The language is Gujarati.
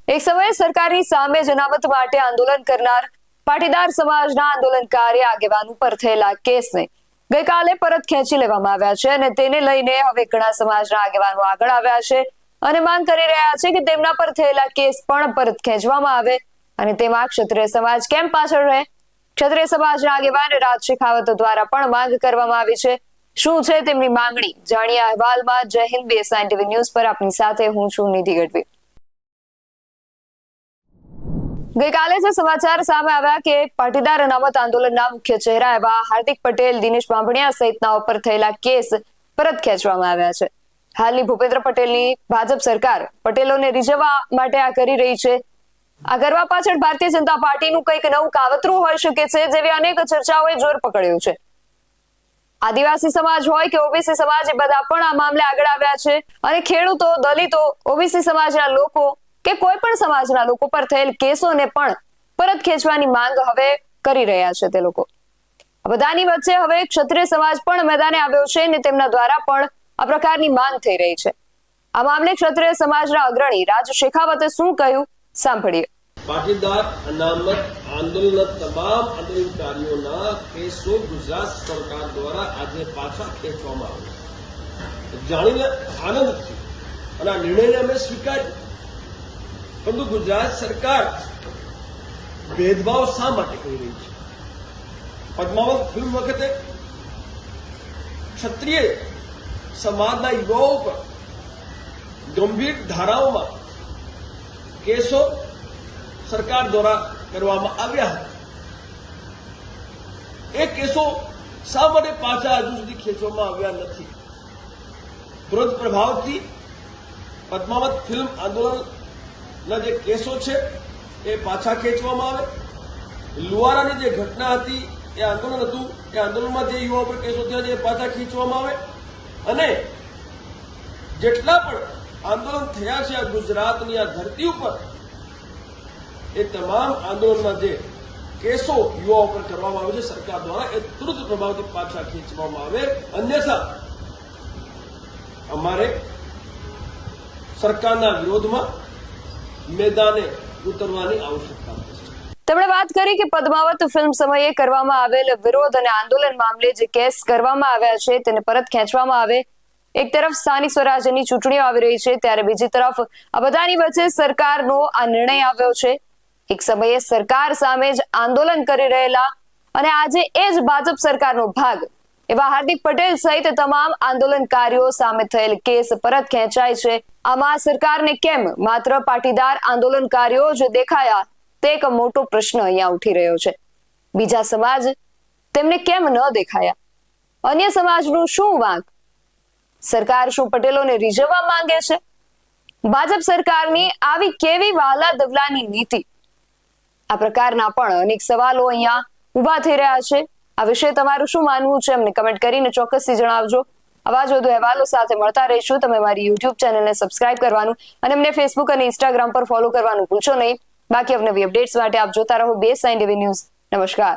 એક સમયે સરકારની સામે જનામત માટે આંદોલન કરનાર પાટીદાર સમાજના આંદોલનકારી આગેવાન ઉપર થયેલા કેસને ગઈકાલે પરત ખેંચી લેવામાં આવ્યા છે અને તેને લઈને હવે ઘણા સમાજના આગેવાનો આગળ આવ્યા છે અને માંગ કરી રહ્યા છે કે તેમના પર થયેલા કેસ પણ પરત ખેંચવામાં આવે અને તેમાં ક્ષત્રિય સમાજ કેમ પાછળ રહે। ક્ષત્રિય સમાજના આગેવાન રાજ શેખાવત દ્વારા પણ માંગ કરવામાં આવી છે। શું છે તેમની માંગણી જાણીએ અહેવાલમાં। જય હિન્દ, BSI TV ન્યૂઝ પર આપની સાથે હું છું નિધિ ગઢવી। ગઈકાલે જે સમાચાર સામે આવ્યા કે પાટીદાર અનામત આંદોલનના મુખ્ય ચહેરા એવા હાર્દિક પટેલ, દિનેશ બાંભણિયા સહિતના ઉપર થયેલા કેસ પરત ખેંચવામાં આવ્યા છે। હાલની ભૂપેન્દ્ર પટેલની ભાજપ સરકાર પટેલોને રીઝવવા માટે આ કરી રહી છે। આ કરવા પાછળ ભારતીય જનતા પાર્ટીનું કંઈક નવું કાવતરું હોઈ શકે છે, જેવી અનેક ચર્ચાઓએ જોર પકડ્યું છે। આદિવાસી સમાજ હોય કે ઓબીસી સમાજ, એ બધા પણ આ મામલે આગળ આવ્યા છે અને ખેડૂતો, દલિતો, ઓબીસી સમાજના લોકો કે કોઈ પણ સમાજના લોકો પર થયેલ કેસોને પણ પરત ખેંચવાની માંગ હવે કરી રહ્યા છે તે લોકો। આ બધાની વચ્ચે હવે ક્ષત્રિય સમાજ પણ મેદાને આવ્યો છે અને તેમના દ્વારા પણ આ પ્રકારની માંગ થઈ રહી છે। આ મામલે ક્ષત્રિય સમાજના અગ્રણી રાજ શેખાવતે શું કહ્યું સાંભળીએ। પાટીદાર અનામત આંદોલન તમામ આંદોલનકારીઓના કેસો ગુજરાત સરકાર દ્વારા આજે પાછા ખેંચવામાં આવ્યા। જાણીને આનંદ થયો અને આ નિર્ણયને અમે સ્વીકાર્યો, પરંતુ ગુજરાત સરકાર ભેદભાવ શા માટે કરી રહી છે? પદ્માવત ફિલ્મ વખતે ક્ષત્રિય સમાજના યુવાઓ પર ગંભીર ધારાઓમાં કેસો સરકાર દ્વારા કરવામાં આવ્યા હતા। એ કેસો શા માટે પાછા હજુ સુધી ખેંચવામાં આવ્યા નથી? વિરોધ પ્રભાવથી પદ્માવત ફિલ્મ આંદોલનના જે કેસો છે એ પાછા ખેંચવામાં આવે। લુવારાની જે ઘટના હતી, એ આંદોલન હતું, એ આંદોલનમાં જે યુવાઓ પર કેસો થયા છે એ પાછા ખેંચવામાં આવે અને જેટલા પણ આંદોલન થયા છે આ ગુજરાતની આ ધરતી ઉપર, એ તમામ આંદોલનના જે કેસો યુવાઓ પર કરવામાં આવે છે સરકાર દ્વારા, એ તુરંત પ્રભાવથી પાછા ખેંચવામાં આવે, અન્યથા અમારે સરકારના વિરોધમાં મેદાને ઉતરવાની આવશ્યકતા છે। તેમણે વાત કરી કે પદ્માવત ફિલ્મ સમયે કરવામાં આવેલ વિરોધ અને આંદોલન મામલે જે કેસ કરવામાં આવ્યા છે તેને પરત ખેંચવામાં આવે। એક તરફ સ્થાનિક સ્વરાજ્યની ચૂંટણીઓ આવી રહી છે, ત્યારે બીજી તરફ આ બધાની વચ્ચે સરકારનો આ નિર્ણય આવ્યો છે। એક સમયે સરકાર સામે જ આંદોલન કરી રહેલા અને આજે એ જ ભાજપ સરકારનો ભાગ એવા હાર્દિક પટેલ સહિત તમામ આંદોલનકારીઓ સામે થયેલ કેસ પરત ખેંચાય છે। આમાં સરકારને કેમ માત્ર પાટીદાર આંદોલનકારીઓ જ દેખાયા, તે એક મોટો પ્રશ્ન અહીંયા ઉઠી રહ્યો છે। બીજા સમાજ તેમને કેમ ન દેખાયા? અન્ય સમાજનું શું વાંક? સરકાર શું પટેલોને રીઝવવા માંગે છે? ભાજપ સરકારની આવી કેવી વાલા દવલાની નીતિ? આ પ્રકારના પણ અનેક સવાલો અહીંયા ઉભા થઈ રહ્યા છે। આ વિશે તમારું શું માનવું છે અમને કમેન્ટ કરીને ચોક્કસથી જણાવજો। આવા જ વધુ અહેવાલો સાથે મળતા રહીશું। તમે મારી YouTube ચેનલને સબસ્ક્રાઇબ કરવાનું અને અમને Facebook અને Instagram પર ફોલો કરવાનું ભૂલશો નહીં। બાકી અવનવી અપડેટ્સ માટે આપ જોતા રહો BSI TV ન્યૂઝ। નમસ્કાર।